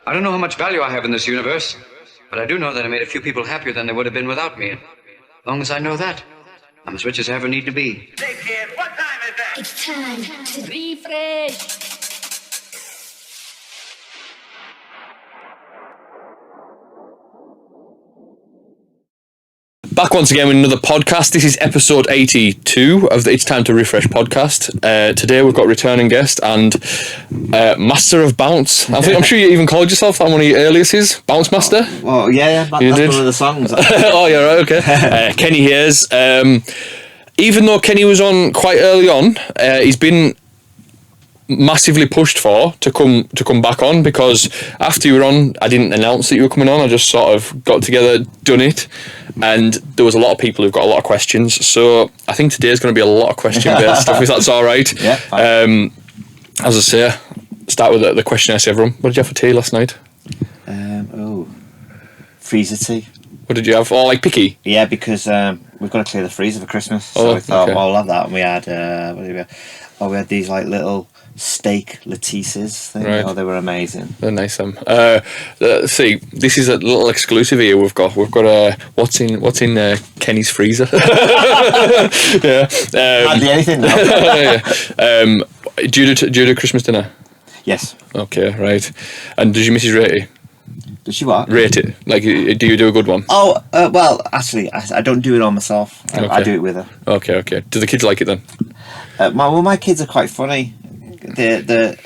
I don't know how much value I have in this universe, but I do know that I made a few people happier than they would have been without me. And as long as I know that, I'm as rich as I ever need to be. Hey kid, what time is it? It's time to refresh. Back once again with another podcast. This is episode 82 of the It's Time to Refresh podcast. Today we've got returning guest and master of bounce. I'm sure you even called yourself that, one of your aliases, Bounce Master. Well, yeah, that's one of the songs. Oh, yeah, right, okay. Kenny Hayes. Even though Kenny was on quite early on, he's been massively pushed for to come back on, because after you were on, I didn't announce that you were coming on. I just sort of got together, done it, and there was a lot of people who've got a lot of questions. So I think today's going to be a lot of question-based stuff, if that's all right. Yeah. Fine. As I say, start with the question I ask everyone. What did you have for tea last night? Freezer tea. What did you have? Oh, like picky? Yeah, because we've got to clear the freezer for Christmas. So we thought, well, I'll have that. And we had, we had these like little steak Latises thing. Right. Oh, they were amazing. They're nice. See, this is a little exclusive here. We've got what's in Kenny's freezer. Yeah. Hardly anything now. Yeah. Do you do Christmas dinner? Yes. Okay, right. And does your missus rate it? Does she what? Rate it. Like, do you do a good one? Oh, well, actually, I don't do it on myself. I do it with her. Okay. Do the kids like it then? My kids are quite funny. They're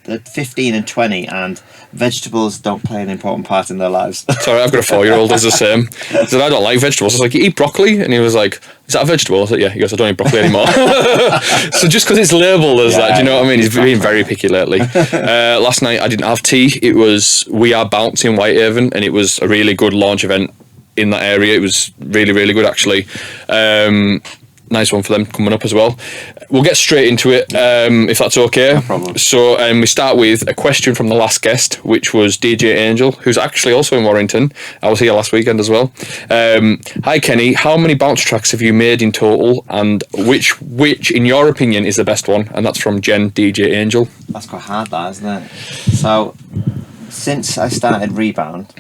15 and 20, and vegetables don't play an important part in their lives. Sorry, I've got a 4-year-old who's the same. He said, I don't like vegetables. I was like, you eat broccoli? And he was like, is that a vegetable? I was like, yeah. He goes, I don't eat broccoli anymore. So just because it's labelled as that, do you know what I mean? He's been very picky lately. Last night I didn't have tea. It was We Are Bounce in Whitehaven, and it was a really good launch event in that area. It was really, really good, actually. Nice one for them coming up as well. We'll get straight into it, if that's okay. No problem. So we start with a question from the last guest, which was DJ Angel, who's actually also in Warrington. I was here last weekend as well. Hi Kenny, how many bounce tracks have you made in total, and which in your opinion is the best one? And that's from Jen, DJ Angel. That's quite hard, that, isn't it? So, since I started Rebound,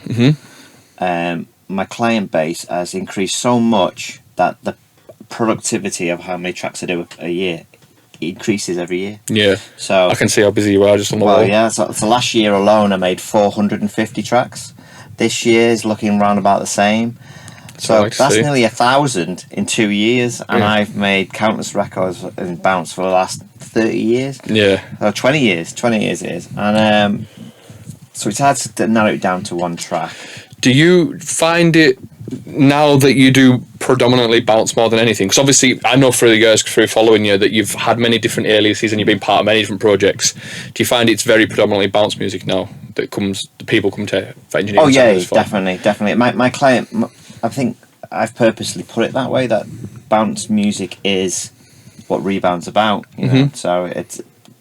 my client base has increased so much that the productivity of how many tracks I do a year increases every year. Yeah. So I can see how busy you are just on the wall. Well, yeah. So last year alone, I made 450 tracks. This year's looking around about the same. So that's nearly 1,000 in 2 years, and I've made countless records in bounce for the last 30 years. Yeah. 20 years. 20 years it is, and so it's hard to narrow it down to one track. Do you find it, now that you do predominantly bounce more than anything, because obviously I know through the years, through following you, that you've had many different aliases and you've been part of many different projects, do you find it's very predominantly bounce music now that people come to for engineering? Oh yeah, definitely. My client, I think I've purposely put it that way, that bounce music is what Rebound's about, you know. So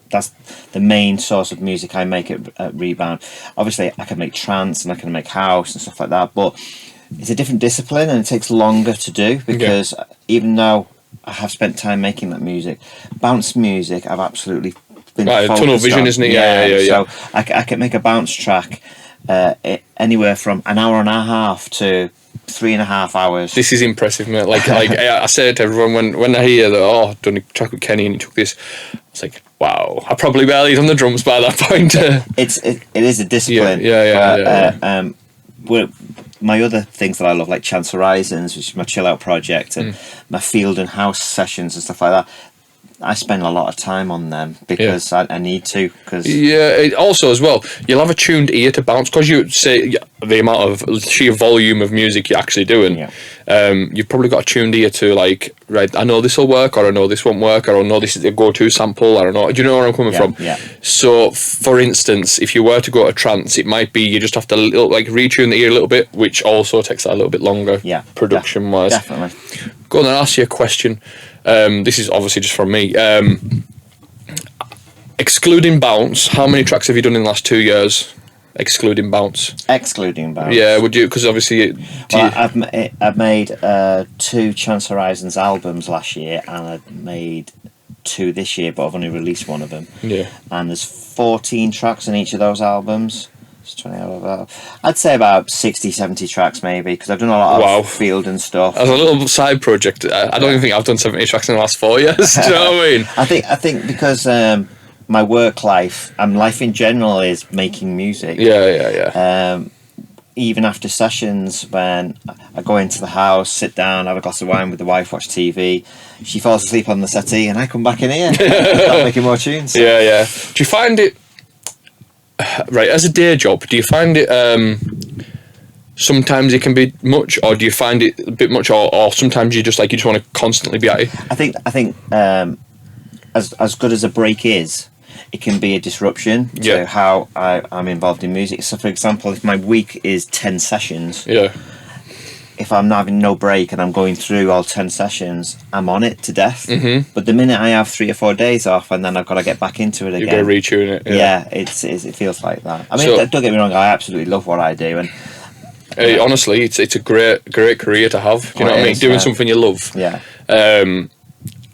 that's the main source of music I make at Rebound. Obviously I can make trance and I can make house and stuff like that, but it's a different discipline and it takes longer to do, because even though I have spent time making that music, bounce music I've absolutely been focused tunnel vision on. Isn't it? Yeah. So I can make a bounce track anywhere from an hour and a half to 3.5 hours. This is impressive, mate. Like I said to everyone when I hear that, I've done a track with Kenny and he took this, it's like, wow, I probably barely done the drums by that point. It is a discipline. Yeah. My other things that I love, like Chance Horizons, which is my chill out project, and my field and house sessions and stuff like that, I spend a lot of time on them because I need to. Also as well, you'll have a tuned ear to bounce, because you say the amount of sheer volume of music you're actually doing. You've probably got a tuned ear to, like, right, I know this will work, or I know this won't work, or I know this is a go-to sample, I don't know. Do you know where I'm coming from? Yeah. So, for instance, if you were to go to trance, it might be you just have to retune the ear a little bit, which also takes that a little bit longer, production-wise. Definitely. Go on and ask you a question. This is obviously just from me. Excluding bounce, how many tracks have you done in the last 2 years? Excluding bounce. Yeah, would you? Because obviously, I've made 2 Chance Horizons albums last year, and I've made 2 this year, but I've only released one of them. Yeah. And there's 14 tracks in each of those albums. It's 20 I'd say about 60, 70 tracks maybe, because I've done a lot Wow. of field and stuff. As a little side project, I don't even think I've done 70 tracks in the last 4 years. Do you know what I mean? I think because my work life and life in general is making music. Yeah. Even after sessions, when I go into the house, sit down, have a glass of wine with the wife, watch TV, she falls asleep on the settee, and I come back in here, start making more tunes. Yeah. Do you find it, right, as a day job, do you find it, sometimes it can be much, or do you find it a bit much, or sometimes you just want to constantly be at it? I think as good as a break is, it can be a disruption to how I'm involved in music. So, for example, if my week is 10 sessions, if I'm having no break and I'm going through all 10 sessions, I'm on it to death. Mm-hmm. But the minute I have 3 or 4 days off, and then I've got to get back into it again, You've got to retune it. Yeah, it feels like that. I mean, don't get me wrong, I absolutely love what I do, and honestly, it's a great career to have. Do you know what I mean? Doing something you love. Yeah.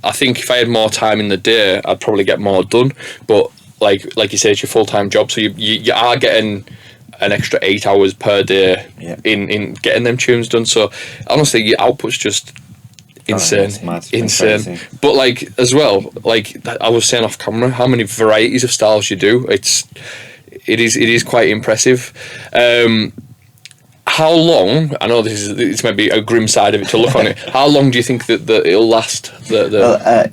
I think if I had more time in the day, I'd probably get more done. But like you say, it's your full-time job, so you are getting an extra 8 hours per day in getting them tunes done. So honestly, your output's just insane. Insane. But as well, I was saying off camera, how many varieties of styles you do, it is quite impressive. How long? I know it's maybe a grim side of it to look on it. How long do you think that it'll last? Well,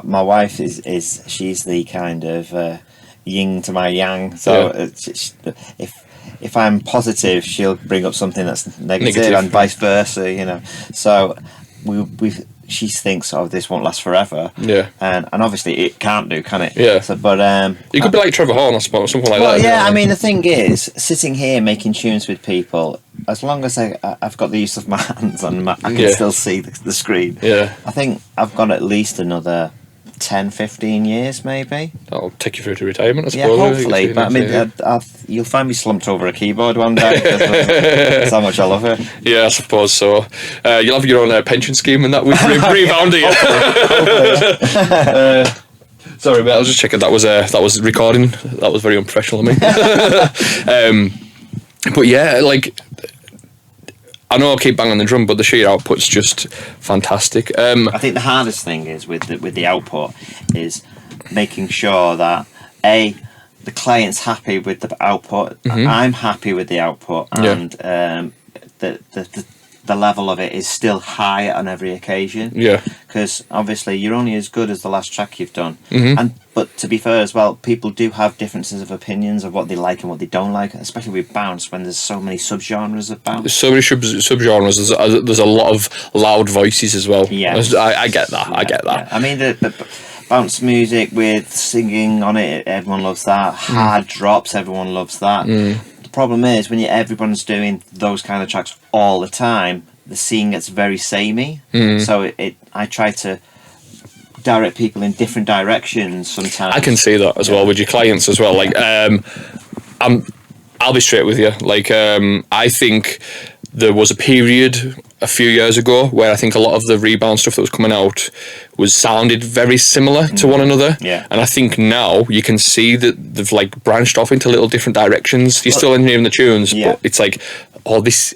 my wife she's the kind of yin to my yang. So if I'm positive, she'll bring up something that's negative and vice versa. So she thinks, this won't last forever. Yeah. And obviously it can't do, can it? Yeah. So, but you could be like Trevor Horn, I suppose, something like that. Yeah. I mean, the thing is, sitting here making tunes with people, as long as I've got the use of my hands and I can still see the screen. Yeah. I think I've got at least another 10, 15 years, maybe. That'll take you through to retirement, I suppose. Yeah, hopefully. But I mean, you'll find me slumped over a keyboard one day. That's how much I love it. Yeah, I suppose so. You'll have your own pension scheme and that with rebound you. Sorry, mate. I was just checking that was recording. That was very unprofessional of me. But yeah, I know I keep banging the drum, but the sheer output's just fantastic. I think the hardest thing is with the output is making sure that the client's happy with the output, I'm happy with the output, and the level of it is still high on every occasion. Yeah. Because obviously you're only as good as the last track you've done. Mm-hmm. But to be fair as well, people do have differences of opinions of what they like and what they don't like, especially with bounce when there's so many subgenres of bounce. There's so many subgenres. There's a lot of loud voices as well. Yeah. I get that. I get that. Yeah. I mean, the bounce music with singing on it, everyone loves that. Hard drops, everyone loves that. The problem is when everyone's doing those kind of tracks all the time, the scene gets very samey. So I try to direct people in different directions sometimes. I can see that as well with your clients as well. I'll be straight with you. I think there was a period a few years ago where I think a lot of the rebound stuff that was coming out sounded very similar to one another. Yeah. And I think now you can see that they've branched off into little different directions. You're still engineering the tunes, but it's this.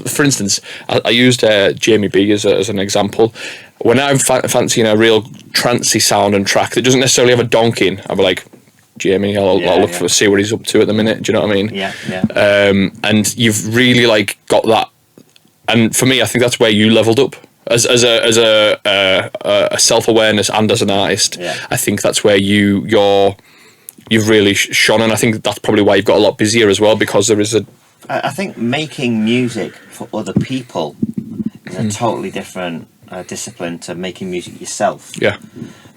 For instance, I used Jamie B as an example. When I'm fancying a real trancey sound and track that doesn't necessarily have a donk in, I'll be like, Jamie, I'll look see what he's up to at the minute. Do you know what I mean? Yeah. And you've really got that. And for me, I think that's where you leveled up as a self-awareness and as an artist. Yeah. I think that's where you've really shone, and I think that's probably why you've got a lot busier as well, because there is I think making music for other people is a totally different discipline to making music yourself. Yeah.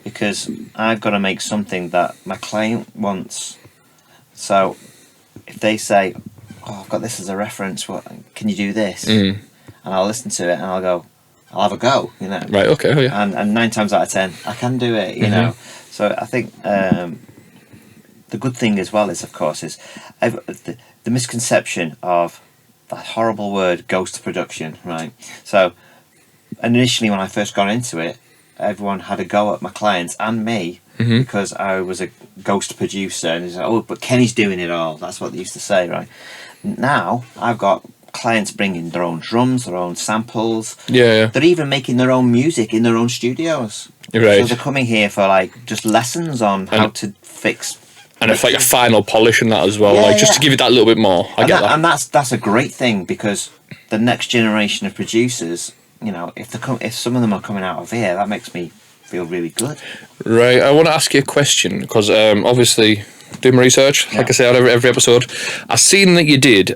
Because I've got to make something that my client wants. So if they say, I've got this as a reference, can you do this? And I'll listen to it and I'll have a go, Right, okay, oh yeah. And 9 times out of 10, I can do it, you know. So I think the good thing as well is, of course, is the misconception of that horrible word, ghost production, right? So initially when I first got into it, everyone had a go at my clients and me because I was a ghost producer, and it's like, oh, but Kenny's doing it all. That's what they used to say, right? Now I've got clients bringing their own drums, their own samples. Yeah. They're even making their own music in their own studios. Right. So they're coming here for like just lessons on how to fix. And it's like a final polish in that as well, like just to give it that little bit more. I get that. And that's a great thing, because the next generation of producers, you know, if some of them are coming out of here, that makes me feel really good. Right. I want to ask you a question, because obviously doing my research, like I say on every episode, I've seen that you did.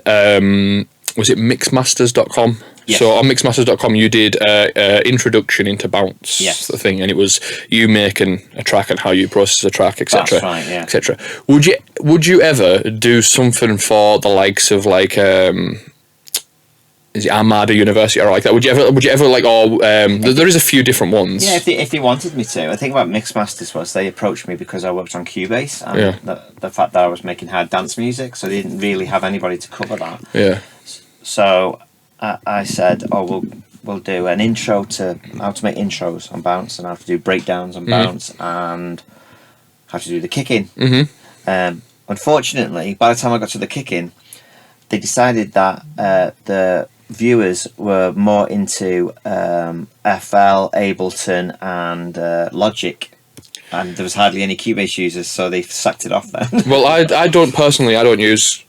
Was it mixmasters.com? Yes. So on mixmasters.com you did introduction into bounce, yes, the thing, and it was you making a track and how you process a track, etc. That's right, yeah. etc. Would you ever do something for the likes of like is it Armada University or like that? Would you ever like, there is a few different ones. Yeah, if they wanted me to. I think about Mixmasters was they approached me because I worked on Cubase, and the fact that I was making hard dance music, so they didn't really have anybody to cover that. Yeah. So I said, oh, we'll do an intro to how to make intros on bounce, and how to do breakdowns on bounce, and how to do the kicking. Unfortunately, by the time I got to the kicking, they decided that the viewers were more into FL, Ableton, and Logic, and there was hardly any Cubase users, so they sacked it off then. Well, I don't use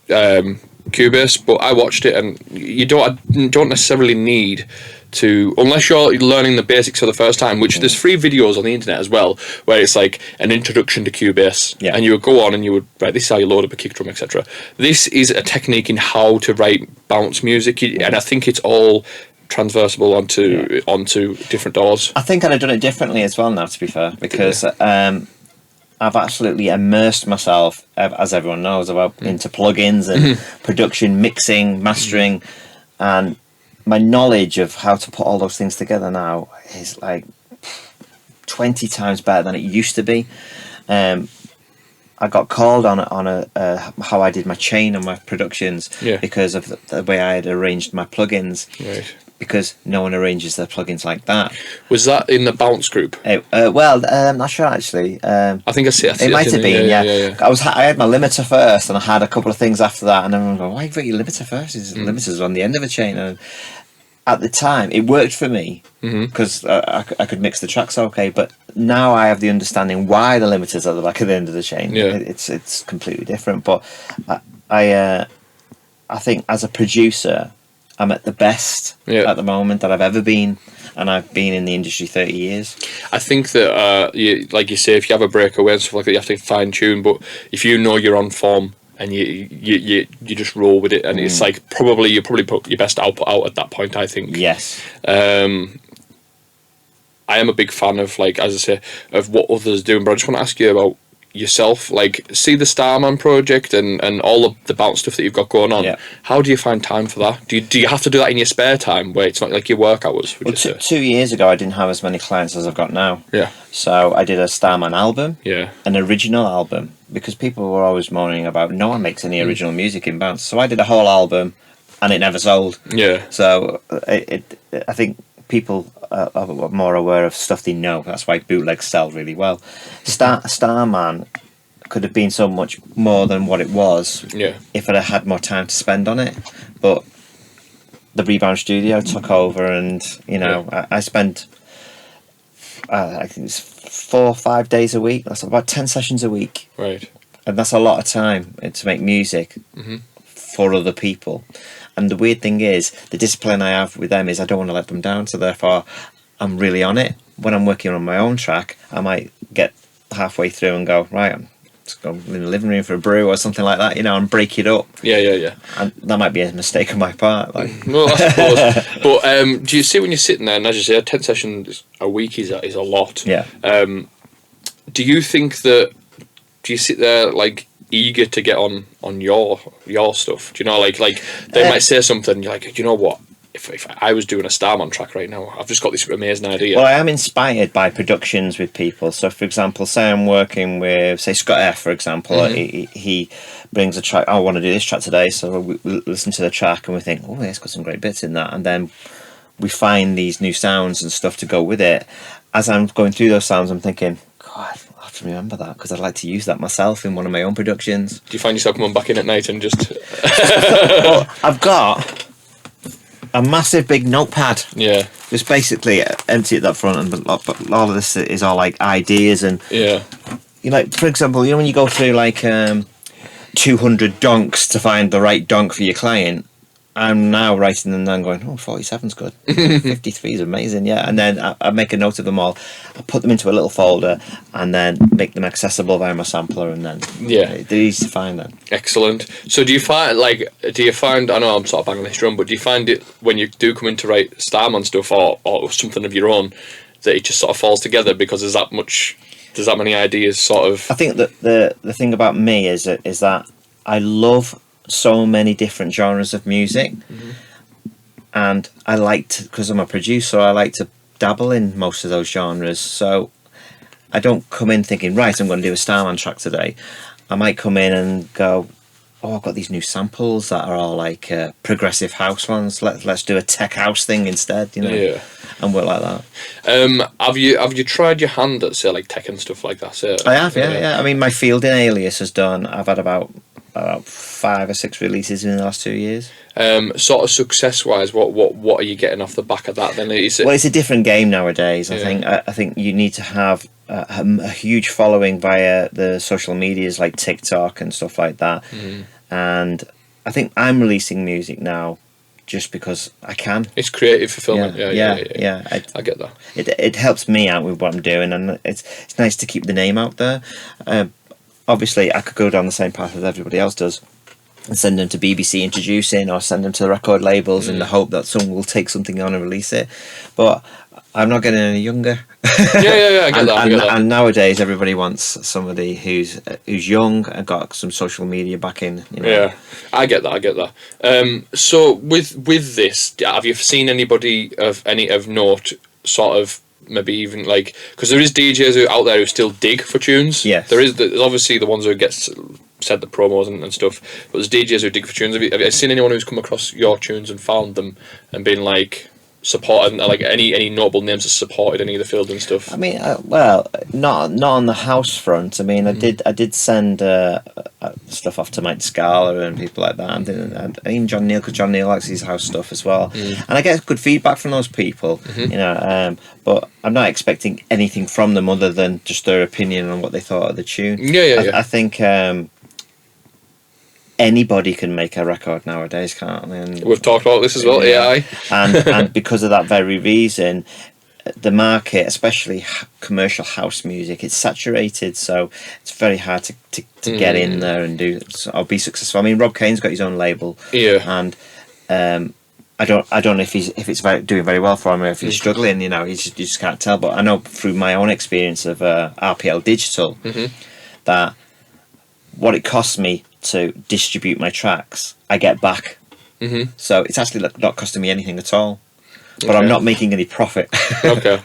Cubase, but I watched it, and you don't necessarily need to, unless you're learning the basics for the first time, which there's free videos on the internet as well, where it's like an introduction to Cubase, and you would go on and you would write, this is how you load up a kick drum, etc. This is a technique in how to write bounce music, and I think it's all transversable onto different DAWs. I think I'd have done it differently as well now, to be fair, because I've absolutely immersed myself, as everyone knows, into plugins and production, mixing, mastering, and my knowledge of how to put all those things together now is like 20 times better than it used to be. I got called on how I did my chain on my productions because of the way I had arranged my plugins. Right. Because no one arranges their plugins like that. Was that in the bounce group? I'm not sure actually. I think I see. It might have been. Yeah. I had my limiter first, and I had a couple of things after that, and everyone going, "Why have you got your limiter first? Limiters on the end of a chain." And at the time, it worked for me because I could mix the tracks okay. But now I have the understanding why the limiters are at the back of the end of the chain. Yeah. It's completely different. But I think as a producer, I'm at the best at the moment that I've ever been, and I've been in the industry 30 years. I think that, like you say, if you have a breakaway and stuff like that, you have to fine tune. But if you know you're on form and you just roll with it, and it's like you probably put your best output out at that point, I think. Yes. I am a big fan of, like, as I say, of what others are doing. But I just want to ask you about yourself, like, see the Starman project and all of the bounce stuff that you've got going on. How do you find time for that? Do you have to do that in your spare time where it's not like your work hours? Well, 2 years ago I didn't have as many clients as I've got now. Yeah. So I did a Starman album. Yeah. An original album, because people were always moaning about no one makes any original music in bounce. So I did a whole album, and it never sold. Yeah. So I think people are more aware of stuff they know. That's why bootlegs sell really well. Starman could have been so much more than what it was if I had more time to spend on it. But the Rebound Studio took over, and I spent I think it's 4 or 5 days a week. That's about 10 sessions a week. Right. And that's a lot of time to make music for other people. And the weird thing is, the discipline I have with them is I don't want to let them down, so therefore I'm really on it. When I'm working on my own track, I might get halfway through and go, right, I'm just go in the living room for a brew or something like that, and break it up. Yeah. And that might be a mistake on my part. Like. Well, I suppose. But do you see when you're sitting there, and as you say, 10 sessions a week is a lot. Yeah. Do you think that, do you sit there like eager to get on your stuff? Do you know, like they might say something, you're like, you know what, if I was doing a Starman track right now, I've just got this amazing idea. Well, I am inspired by productions with people. So, for example, say I'm working with, say, Scott F, for example, he brings a track, I want to do this track today, so we listen to the track and we think, oh, it's got some great bits in that, and then we find these new sounds and stuff to go with it. As I'm going through those sounds, I'm thinking, I'll have to remember that because I'd like to use that myself in one of my own productions. Do you find yourself coming back in at night and just... Well, I've got a massive big notepad. Yeah. It's basically empty at that front, and all of this is all like ideas and Yeah. you know, like, for example, you know when you go through like 200 donks to find the right donk for your client, I'm now writing them down going, 47's good, 53 is amazing, yeah, and then I make a note of them all, I put them into a little folder and then make them accessible via my sampler, and then they're easy to find then. Excellent. So do you find, I know I'm sort of banging this drum, but do you find it when you do come in to write Starman stuff or something of your own, that it just sort of falls together because there's that many ideas sort of... I think that the thing about me is that I love so many different genres of music, and I like to, because I'm a producer, I like to dabble in most of those genres, so I don't come in thinking, right, I'm going to do a Starman track today. I might come in and go, I've got these new samples that are all like progressive house ones, let's do a tech house thing instead, you know. Yeah. And work like that. Have you tried your hand at say like tech and stuff like that? I have, yeah. I mean, my fielding alias has done. I've had about 5 or 6 releases in the last 2 years. Sort of success wise, what are you getting off the back of that? Then well, it's a different game nowadays. I think you need to have a huge following via the social medias like TikTok and stuff like that. And I think I'm releasing music now just because I can. It's creative fulfillment. Yeah. I get that. It helps me out with what I'm doing, and it's nice to keep the name out there. Obviously, I could go down the same path as everybody else does and send them to BBC Introducing, or send them to the record labels in the hope that someone will take something on and release it. But I'm not getting any younger. I get that. And nowadays, everybody wants somebody who's young and got some social media backing. You know? Yeah, I get that. So with this, have you seen anybody of note sort of maybe even like, because there is DJs out there who still dig for tunes. Yes. There's obviously the ones who get said the promos and stuff, but there's DJs who dig for tunes. Have you seen anyone who's come across your tunes and found them and been like supported, like any notable names that supported any of the field and stuff? I mean, well, not on the house front. I mean, I did send stuff off to Mike Scala and people like that, and even John Neal, because John Neal likes his house stuff as well, and I get good feedback from those people, you know. But I'm not expecting anything from them other than just their opinion on what they thought of the tune. I think anybody can make a record nowadays, can't they? And we've talked about this as well, AI. and because of that very reason, the market, especially commercial house music, it's saturated, so it's very hard to get in there and or be successful. I mean, Rob Kane's got his own label, and I don't know if it's doing very well for him or if he's struggling. You know, you just can't tell. But I know through my own experience of RPL Digital that what it costs me to distribute my tracks, I get back. So it's actually not costing me anything at all. But I'm not making any profit. Okay.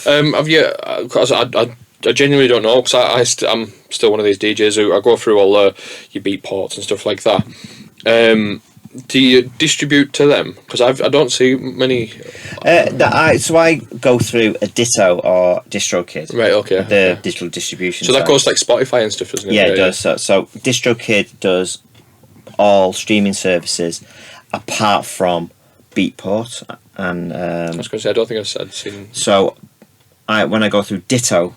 Have you? Cause I genuinely don't know, because I'm still one of these DJs who I go through all your beat ports and stuff like that. Do you distribute to them? Because I don't see many. So I go through a Ditto or DistroKid. Right. Okay. The digital distribution. So that goes to like Spotify and stuff, doesn't it? Yeah, it does. So DistroKid does all streaming services apart from Beatport and. I was going to say I don't think I'd seen. So, when I go through Ditto,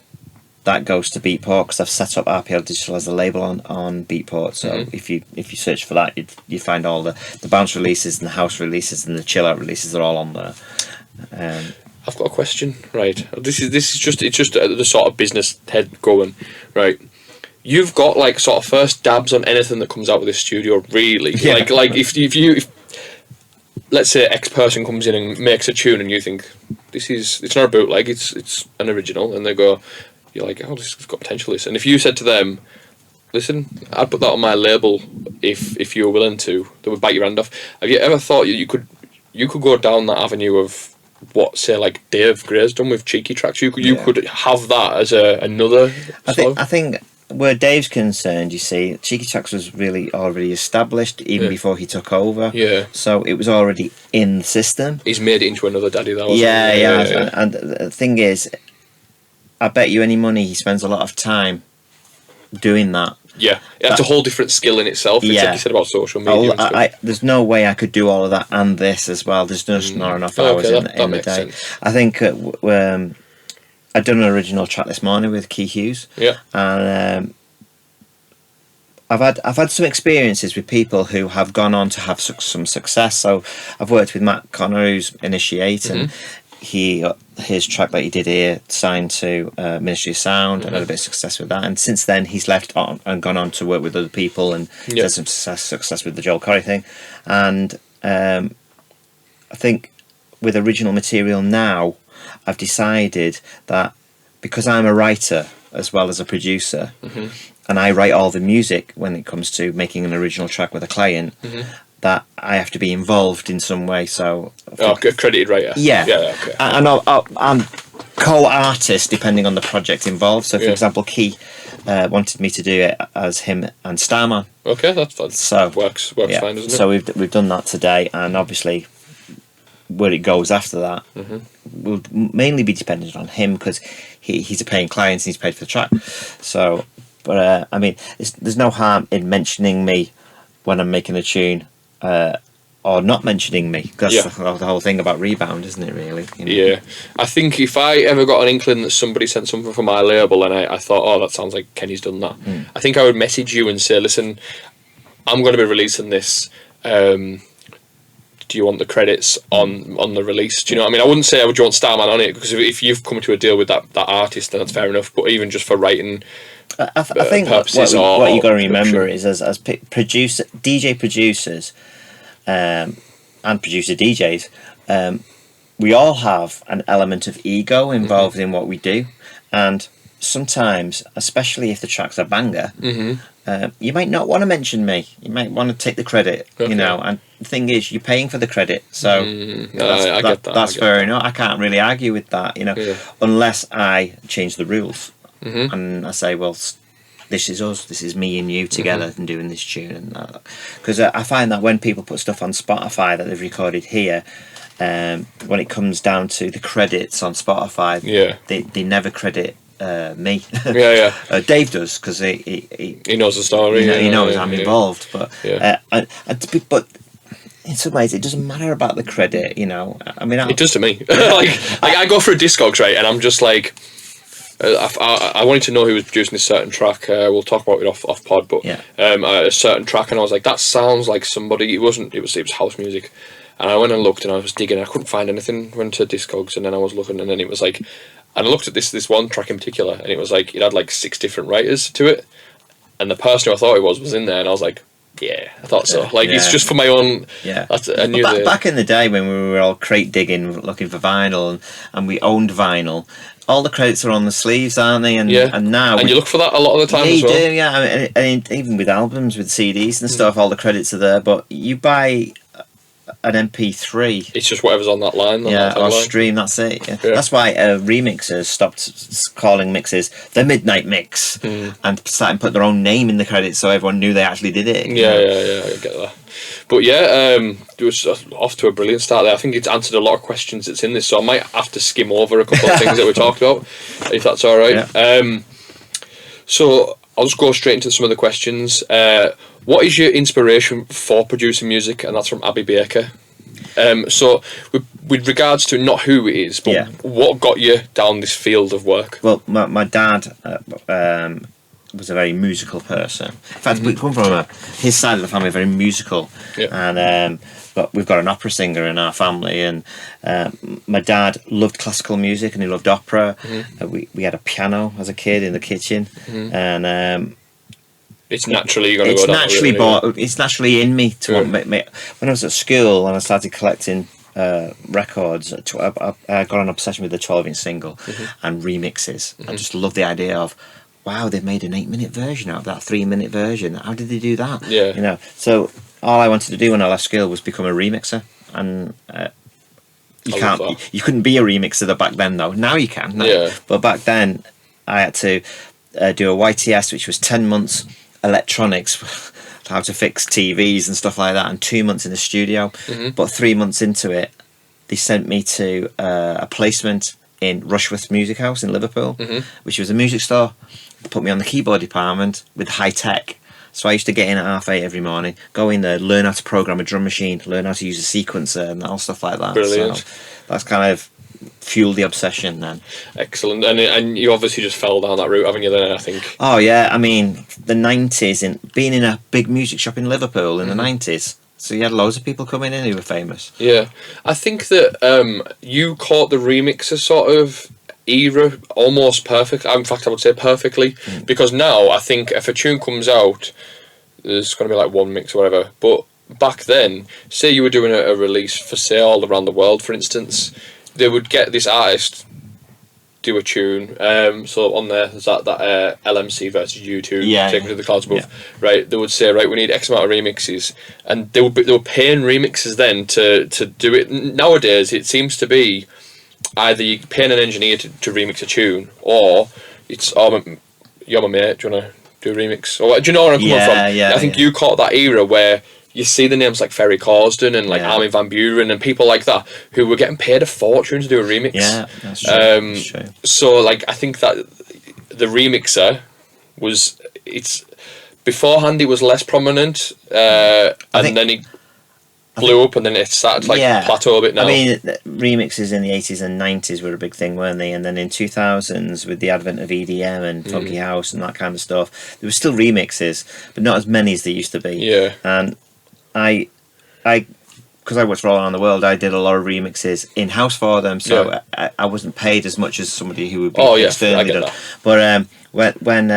that goes to Beatport because I've set up RPL Digital as a label on Beatport. So if you search for that, you find all the bounce releases and the house releases and the chill out releases. They're all on there. I've got a question. Right, this is just the sort of business head going. Right, you've got like sort of first dabs on anything that comes out of this studio. Really, like if let's say X person comes in and makes a tune and you think it's not a bootleg, it's an original, and they go, you're like, oh, this has got potential. And if you said to them, listen, I'd put that on my label if you were willing to, they would bite your hand off. Have you ever thought you could go down that avenue of what, say, like Dave Gray's done with Cheeky Tracks? You could have that as another. I think where Dave's concerned, you see, Cheeky Tracks was really already established even before he took over. Yeah. So it was already in the system. He's made it into another daddy, though. Yeah. And the thing is, I bet you any money he spends a lot of time doing that. Yeah, that's a whole different skill in itself. It's like you said about social media. There's no way I could do all of that and this as well. There's just not enough hours in the day. Sense. I think I'd done an original track this morning with Key Hughes. Yeah, and I've had some experiences with people who have gone on to have some success. So I've worked with Matt Connor, who's Initiate, and his track that he did here signed to Ministry of Sound and had a bit of success with that. And since then, he's left on and gone on to work with other people and had some success with the Joel Corey thing. And I think with original material now, I've decided that because I'm a writer as well as a producer, and I write all the music when it comes to making an original track with a client, that I have to be involved in some way. So, accredited writer. Yeah. Okay. And I'm co-artist depending on the project involved. So, for example, Key wanted me to do it as him and Starman. Okay, that's fun. So works fine, doesn't it? So we've done that today, and obviously where it goes after that will mainly be dependent on him because he's a paying client and he's paid for the track. So, but I mean, there's no harm in mentioning me when I'm making a tune. Or not mentioning me. That's the whole thing about Rebound, isn't it, really? You know? Yeah. I think if I ever got an inkling that somebody sent something from my label and I thought, oh, that sounds like Kenny's done that, I think I would message you and say, listen, I'm going to be releasing this. Do you want the credits on the release? Do you know what I mean? I wouldn't say, would you want Starman on it? Because if you've come to a deal with that artist, then that's fair enough. But even just for writing... I think what you got to remember is as DJ producers and producer DJs, we all have an element of ego involved in what we do, and sometimes, especially if the track's a banger, you might not want to mention me. You might want to take the credit, you know. And the thing is, you're paying for the credit, so I get that. That's fair enough. I can't really argue with that, you know, unless I change the rules. And I say, well, this is us, this is me and you together and doing this tune, and that. Because I find that when people put stuff on Spotify that they've recorded here, when it comes down to the credits on Spotify, they never credit me. Dave does because he knows the story. He knows I'm involved, but but in some ways it doesn't matter about the credit, you know. I mean, it does to me. like I go through Discogs, right, and I'm just like. I wanted to know who was producing this certain track. We'll talk about it off pod, but a certain track, and I was like, that sounds like somebody. It was house music, and I went and looked, and I was digging. I couldn't find anything. Went to Discogs, and then I was looking, and then it was like, and I looked at this one track in particular, and it was like it had like 6 different writers to it, and the person who I thought it was in there, and I was like, yeah, I thought so. Like it's just for my own. Yeah, I knew back in the day when we were all crate digging, looking for vinyl, and we owned vinyl. All the credits are on the sleeves, aren't they? And now... And you look for that a lot of the time as well. You do, yeah. I mean, even with albums, with CDs and stuff, all the credits are there. But you buy an MP3... It's just whatever's on that line. Or stream, that's it. Yeah. That's why remixers stopped calling mixes the Midnight Mix and started putting their own name in the credits so everyone knew they actually did it. Yeah, I get that. But it was off to a brilliant start there. I think it's answered a lot of questions that's in this, so I might have to skim over a couple of things that we talked about, if that's all right. Yeah. So I'll just go straight into some of the questions. What is your inspiration for producing music? And that's from Abby Baker. So with regards to not who it is, but what got you down this field of work? Well, my dad... was a very musical person. In fact, we come from his side of the family, very musical, and but we've got an opera singer in our family, and my dad loved classical music and he loved opera. We had a piano as a kid in the kitchen, and it's naturally going to it's go down. Naturally it's naturally in me to want. When I was at school and I started collecting records, I got an obsession with the 12-inch single and remixes. I just love the idea of, wow, they've made an 8-minute version out of that 3-minute version. How did they do that? Yeah. You know, so all I wanted to do when I left school was become a remixer, and you couldn't be a remixer back then though. Now you can. But back then I had to do a YTS, which was 10 months electronics, how to fix TVs and stuff like that, and 2 months in the studio. But 3 months into it, they sent me to a placement in Rushworth's Music House in Liverpool, which was a music store. They put me on the keyboard department with high tech. So I used to get in at 8:30 every morning, go in there, learn how to program a drum machine, learn how to use a sequencer and all stuff like that. Brilliant. So that's kind of fueled the obsession then. Excellent. And you obviously just fell down that route, haven't you, then, I think? Oh, yeah. I mean, the 90s, and being in a big music shop in Liverpool in the 90s, so you had loads of people coming in who were famous. Yeah. I think that you caught the remixer sort of era almost perfect. In fact, I would say perfectly, because now I think if a tune comes out, there's going to be like one mix or whatever. But back then, say you were doing a release for sale around the world, for instance, they would get this artist do a tune. So on there's that LMC versus U2, Take Me to the Clouds Above. Right, they would say, right, we need X amount of remixes, and they were paying remixers then to do it. Nowadays, it seems to be either you paying an engineer to remix a tune, or it's you're my mate, do you want to do a remix? Or do you know where I'm coming from? Yeah, I think you caught that era where you see the names like Ferry Corsten and like Armin van Buuren and people like that who were getting paid a fortune to do a remix. Yeah, that's true. That's true. So like I think that the remixer it's beforehand it was less prominent, and then it blew up, and then it started to plateau a bit now. I mean, remixes in the 80s and 90s were a big thing, weren't they? And then in 2000s, with the advent of EDM and funky house and that kind of stuff, there were still remixes, but not as many as there used to be. Yeah. And I because I worked for All Around the World, I did a lot of remixes in house for them, so I wasn't paid as much as somebody who would be externally done. But when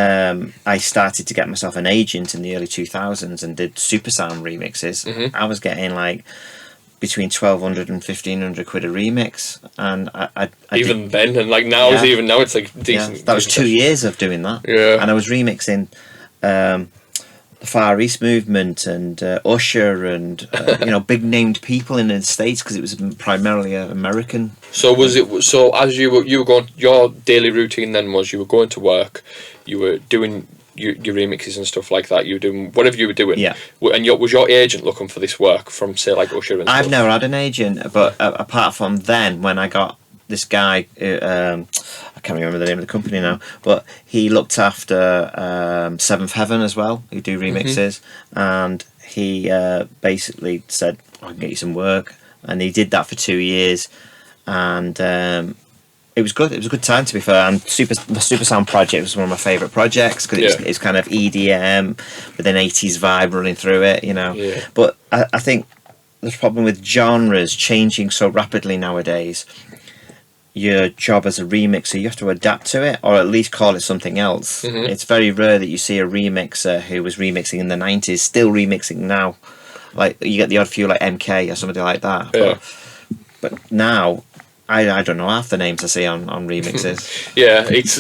I started to get myself an agent in the early 2000s and did super sound remixes, I was getting like between 1,200 and 1,500 quid a remix, and I even then, and like now, even now, it's like decent. Yeah, that was 2 years of doing that. Yeah, and I was remixing the Far East movement and Usher and big named people in the States, because it was primarily American. So was it? So as you were going, your daily routine then was you were going to work, you were doing your remixes and stuff like that. You were doing whatever you were doing. Yeah. And was your agent looking for this work from say like Usher and stuff? I've never had an agent, but apart from then when I got this guy, I can't remember the name of the company now, but he looked after Seventh Heaven as well, who do remixes, and he basically said, I can get you some work, and he did that for 2 years, and it was good. It was a good time, to be fair. And the Super Sound project was one of my favourite projects, because it's kind of EDM with an 80s vibe running through it, Yeah. But I think the problem with genres changing so rapidly nowadays, your job as a remixer, you have to adapt to it, or at least call it something else. It's very rare that you see a remixer who was remixing in the 90s still remixing now. Like, you get the odd few like MK or somebody like that. Yeah. But now, I don't know half the names I see on remixes. Yeah, it's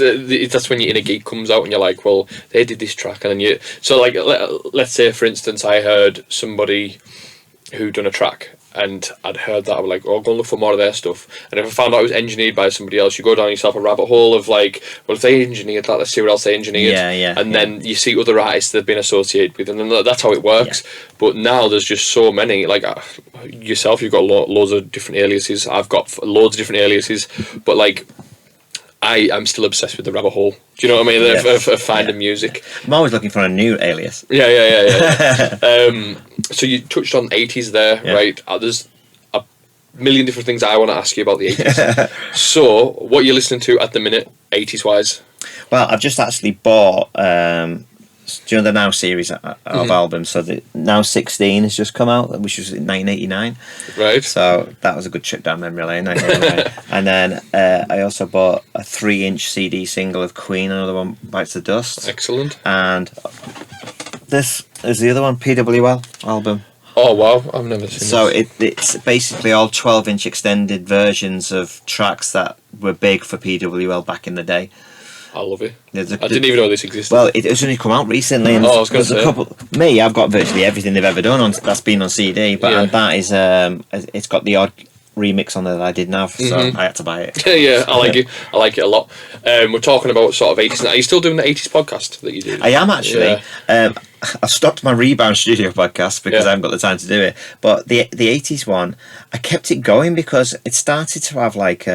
that's when your inner geek comes out and you're like, well, they did this track, and then you... So, like, let's say, for instance, I heard somebody who done a track, and I'd heard that, I was like, oh, go and look for more of their stuff. And if I found out it was engineered by somebody else, you go down yourself a rabbit hole of like, well, if they engineered that, let's see what else they engineered. Then you see other artists they've been associated with, and then that's how it works. But now there's just so many, like yourself, you've got loads of different aliases. I've got loads of different aliases, but like, I'm still obsessed with the rabbit hole. Do you know what I mean? Of finding music. I'm always looking for a new alias. Yeah. So you touched on 80s there, right? There's a million different things I want to ask you about the 80s. So, what are you listening to at the minute, 80s wise? Well, I've just actually bought the Now series of albums. So the Now 16 has just come out, which was in 1989. Right. So that was a good trip down memory lane. And then I also bought a 3-inch CD single of Queen, another one, Bites the Dust. Excellent. And this is the other one, PWL album. Oh wow, I've never seen so it's basically all 12-inch extended versions of tracks that were big for PWL back in the day. I love it. I didn't even know this existed. Well, it's only come out recently, and I was going to say. I've got virtually everything they've ever done that's been on CD, but and that is it's got the odd remix on there that I didn't have, so I had to buy it. Yeah, I like it. I like it a lot. We're talking about sort of 80s. Are you still doing the 80s podcast that you do? I am actually. Yeah. I've stopped my Rebound Studio podcast because Yeah. I haven't got the time to do it. But the 80s one, I kept it going because it started to have like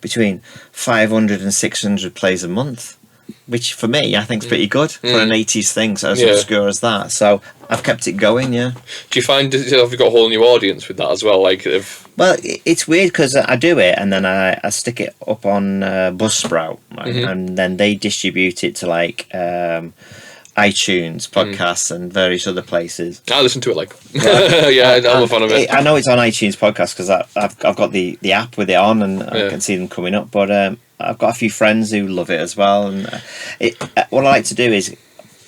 between 500 and 600 plays a month, which for me I think is pretty good for an 80s thing, so as obscure as that. So I've kept it going. Yeah. Do you find have you got a whole new audience with that as well? Like, if Well, it's weird because I do it and then I stick it up on Buzzsprout, right? And then they distribute it to like iTunes, podcasts, and various other places. I listen to it like, yeah, I'm a fan of it. I know it's on iTunes podcast because I've got the app with it on and I can see them coming up. But I've got a few friends who love it as well. And what I like to do is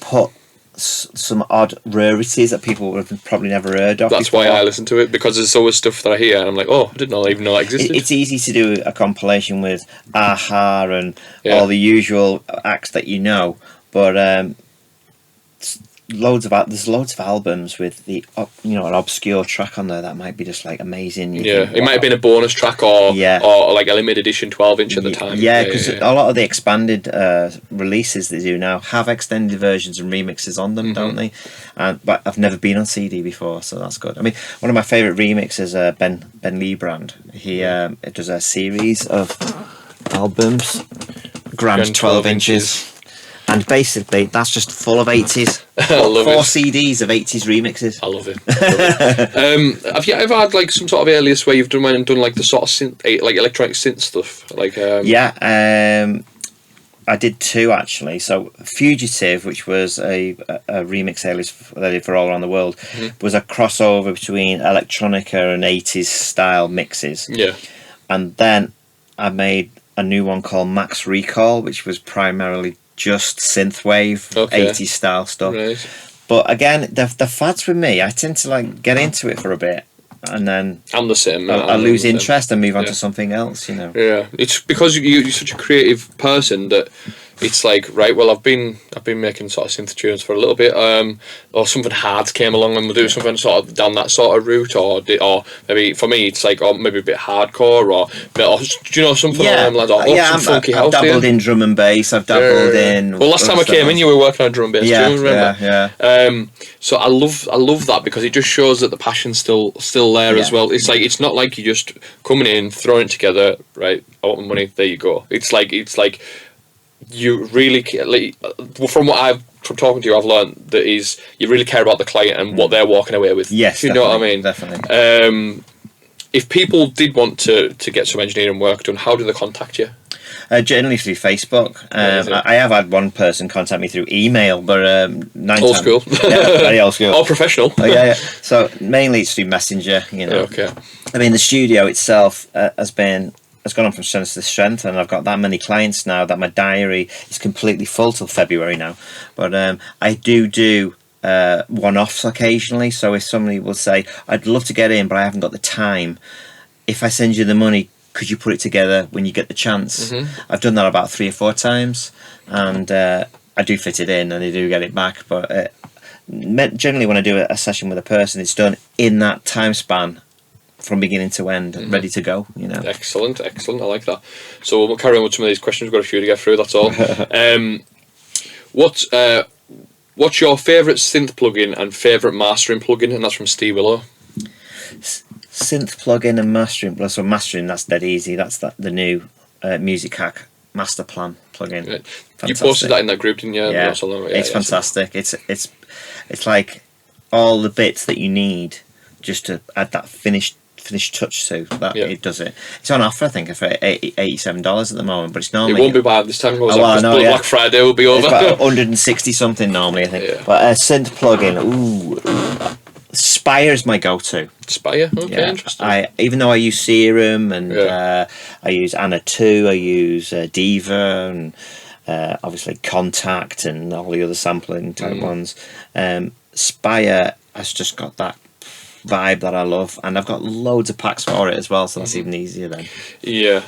put some odd rarities that people would have probably never heard of. That's before. why I listen to it, because there's always stuff that I hear and I'm like, oh, I didn't even know that existed. It's easy to do a compilation with Aha and all the usual acts that you know, but there's loads of albums with the an obscure track on there that might be just like amazing. It might have been a bonus track or like a limited edition 12-inch at the time. Yeah, because a lot of the expanded releases they do now have extended versions and remixes on them, don't they? But I've never been on CD before, so that's good. I mean, one of my favourite remixes, Ben Lebrand. He does a series of albums, Grand 12 inches. And basically, that's just full of 80s. I love Four it. CDs of 80s remixes. I love it. Have you ever had like some sort of alias where you've done like the sort of synth, like electronic synth stuff? Like I did two actually. So Fugitive, which was a remix alias that I did for all around the world, was a crossover between electronica and 80s style mixes. Yeah. And then I made a new one called Max Recall, which was primarily just synthwave, 80s style stuff. Right. But again, the fads with me, I tend to like get into it for a bit and then I'm the same. I lose interest and move on to something else, Yeah, it's because you're such a creative person that it's like, right, well, I've been making sort of synth tunes for a little bit, or something hard came along and we'll do something sort of down that sort of route, or maybe for me it's like, or maybe a bit hardcore, or do you know, something along like that, some funky house. I've dabbled in drum and bass. I've dabbled in. Well, last time I came in, you were working on drum and bass too, remember? Yeah. So I love that because it just shows that the passion's still there as well. It's like, it's not like you just coming in, throwing it together, right? I want the money. There you go. It's like you really, from talking to you, I've learned that is you really care about the client and what they're walking away with. Yes, you know what I mean. Definitely. If people did want to get some engineering work done, how do they contact you? Generally through Facebook. I have had one person contact me through email, but old school. Very old school. Oh, professional. Yeah. So mainly it's through Messenger. Okay. I mean, the studio itself has gone on from strength to strength, and I've got that many clients now that my diary is completely full till February now. But I do one-offs occasionally. So if somebody will say, "I'd love to get in, but I haven't got the time," if I send you the money, could you put it together when you get the chance? I've done that about 3 or 4 times, and I do fit it in, and they do get it back. But generally, when I do a session with a person, it's done in that time span, from beginning to end, ready to go. Excellent. I like that. So we'll carry on with some of these questions. We've got a few to get through. That's all. What's your favourite synth plugin and favourite mastering plugin? And that's from Steve Willow. Synth plugin and mastering. Well, so mastering, that's dead easy. That's the new Music Hack Master Plan plugin. Right. You posted that in that group, didn't you? Yeah, it's fantastic. It's like all the bits that you need just to add that finished touch to that. It does it. It's on offer, I think, for $87 at the moment, but it's normally. It won't be bad this time. Black Friday will be over. It's about 160 something normally, I think. Yeah. But a synth plugin, Spire is my go-to. Spire, okay, interesting. Even though I use Serum and I use Anna 2, I use Diva and obviously Contact and all the other sampling type ones. Spire has just got that vibe that I love, and I've got loads of packs for it as well, so that's even easier then. Yeah.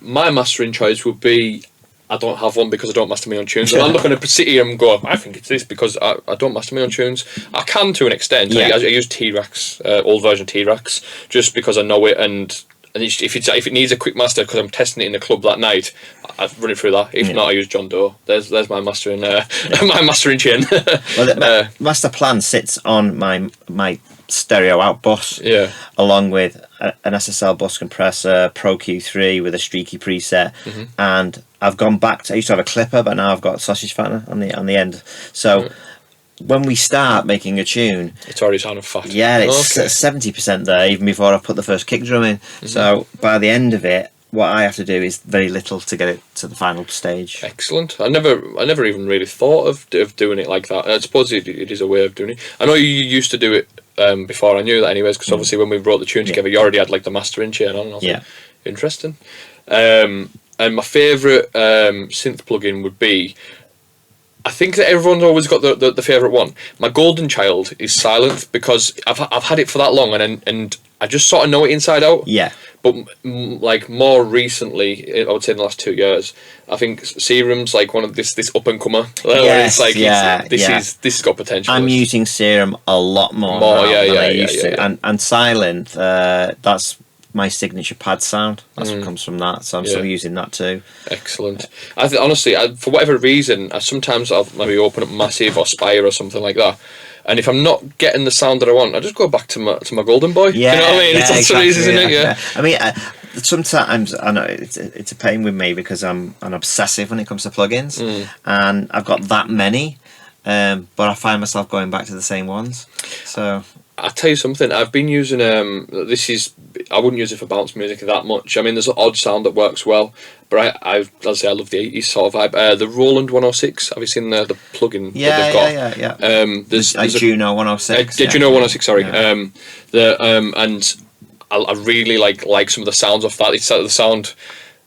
My mastering choice would be, I don't have one because I don't master my own tunes. I'm not going to sit here and go, I think it's this, because I don't master my own tunes. I can to an extent. I use T-Rex, old version T-Rex, just because I know it, and And if it needs a quick master because I'm testing it in the club that night, I run it through that. If not, I use John Doe. There's my mastering my mastering chain. Well, the master plan sits on my stereo out bus, along with an SSL bus compressor, Pro Q3 with a streaky preset, and I've gone back to. I used to have a clipper, but now I've got a sausage fatter on the end. So. When we start making a tune, it's already sounding fat. Yeah, it's 70% there even before I put the first kick drum in. So by the end of it, what I have to do is very little to get it to the final stage. Excellent. I never even really thought of doing it like that. I suppose it is a way of doing it. I know you used to do it before I knew that, anyways. Because obviously when we wrote the tune together, you already had like the mastering chain on. Interesting. And my favourite synth plugin would be. I think that everyone's always got the favourite one. My golden child is Silent because I've had it for that long and I just sort of know it inside out. Yeah. But like more recently, I would say in the last 2 years, I think Serum's like one of this up and comer. Yes, This has got potential. I'm using Serum a lot more now than I used to. And Silent, that's my signature pad sound. That's what comes from that. So I'm still using that too. Excellent. I honestly, for whatever reason, sometimes I'll maybe open up Massive or Spire or something like that. And if I'm not getting the sound that I want, I just go back to my golden boy. Yeah, you know what I mean? It's exactly, isn't it? Yeah. I mean, sometimes I know it's a pain with me because I'm an obsessive when it comes to plugins, and I've got that many, but I find myself going back to the same ones. So I'll tell you something. I've been using I wouldn't use it for bounce music that much. I mean, there's an odd sound that works well, but I love the 80s sort of vibe. The Roland 106. Have you seen the plugin that they've got? Yeah. There's Juno 106. Juno 106. Sorry. And I really like some of the sounds off that. It's the sound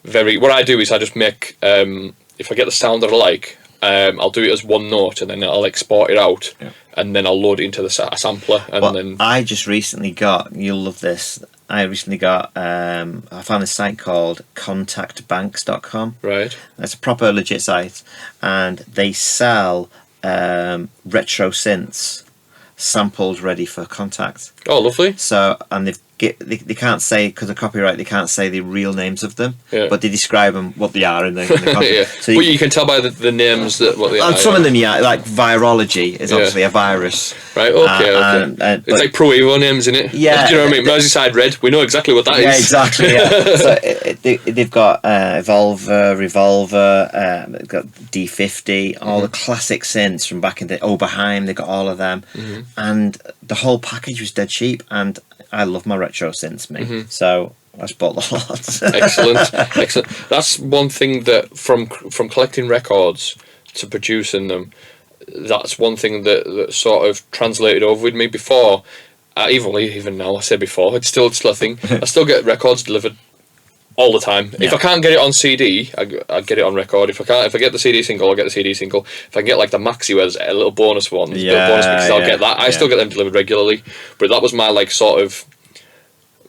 very. What I do is I just make if I get the sound that I like. I'll do it as one note and then I'll export it out and then I'll load it into a sampler and then I just recently got, you'll love this, I found a site called contactbanks.com. Right. It's a proper legit site and they sell retro synths sampled ready for Contact. Oh, lovely. So, and they can't say, because of copyright, they can't say the real names of them, but they describe them what they are in the contact. So you can tell by the names that what they are. Some of them, like virology is obviously a virus. Right, okay. It's like Pro Evo names, isn't it? Yeah. Do you know what I mean? Merseyside Red, we know exactly what that is. Yeah, exactly, So they've got Evolver, Revolver, they've got D50, all the classic synths from back in the Oberheim, they got all of them. And the whole package was dead cheap, and I love my retro synths, so I just bought the lot. Excellent. That's one thing that from collecting records to producing them, that's one thing that sort of translated over with me before. Even now, I said before, it's still a thing. I still get records delivered all the time. If I can't get it on CD, I get it on record. If I get the CD single, I'll get the CD single. If I can get like the maxi where there's a little bonus one, little bonus mixes, I'll get that. I still get them delivered regularly. But that was my like sort of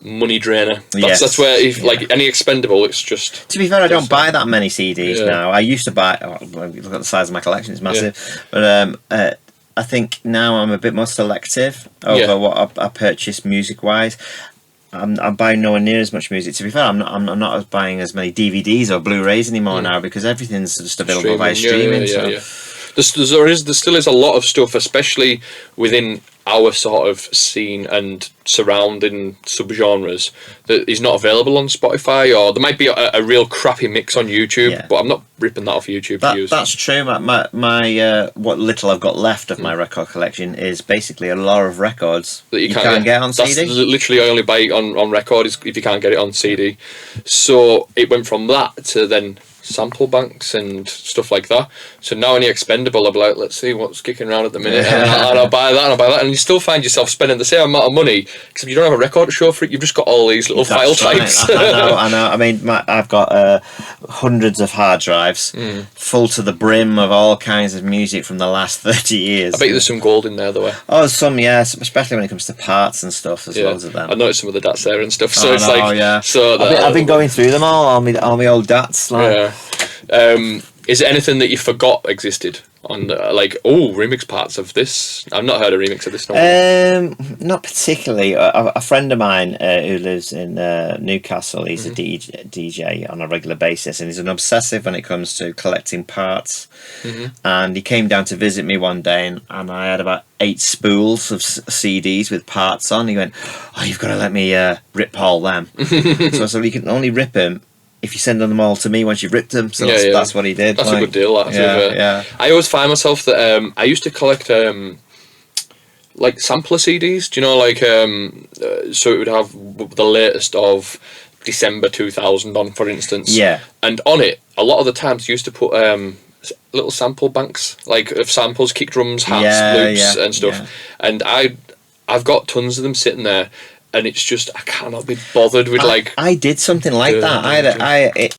money drainer. That's where if like any expendable, it's just. To be fair, I don't buy that many CDs now. I used to buy. Look at the size of my collection; it's massive. But I think now I'm a bit more selective over what I purchase music wise. I'm buying nowhere near as much music. To be fair, I'm not buying as many DVDs or Blu-rays anymore now because everything's just available via streaming. There still is a lot of stuff, especially within our sort of scene and surrounding subgenres, that is not available on Spotify, or there might be a real crappy mix on YouTube, but I'm not ripping that off YouTube to use. That's true. My what little I've got left of my record collection is basically a lot of records that you can't get on CD. That's literally I only buy it on record if you can't get it on CD. So it went from that to then sample banks and stuff like that. So now any expendable, I'll be like, let's see what's kicking around at the minute, and I'll buy that, and you still find yourself spending the same amount of money because you don't have a record to show for it. You've just got all these little file types. I know. I mean, I've got hundreds of hard drives full to the brim of all kinds of music from the last 30 years. I bet there's some gold in there though. Oh, some, especially when it comes to parts and stuff. There's loads of them. I noticed some of the DATs there and stuff. So So I've been going through them all my old DATs. Is there anything that you forgot existed on like remix parts of this? I've not heard a remix of this. Not particularly. A friend of mine who lives in Newcastle, he's a DJ on a regular basis, and he's an obsessive when it comes to collecting parts. And he came down to visit me one day, and I had about 8 spools of CDs with parts on. He went, "Oh, you've got to let me rip all them." So I said, "You can only rip them if you send them all to me once you've ripped them." So that's what he did. That's a good deal. Yeah. I always find myself that I used to collect like sampler CDs. Do you know, like so it would have the latest of December 2000 on, for instance. Yeah. And on it, a lot of the times, used to put little sample banks, like of samples, kick drums, hats, loops, and stuff. Yeah. And I've got tons of them sitting there. And it's just, I cannot be bothered with I did something like that.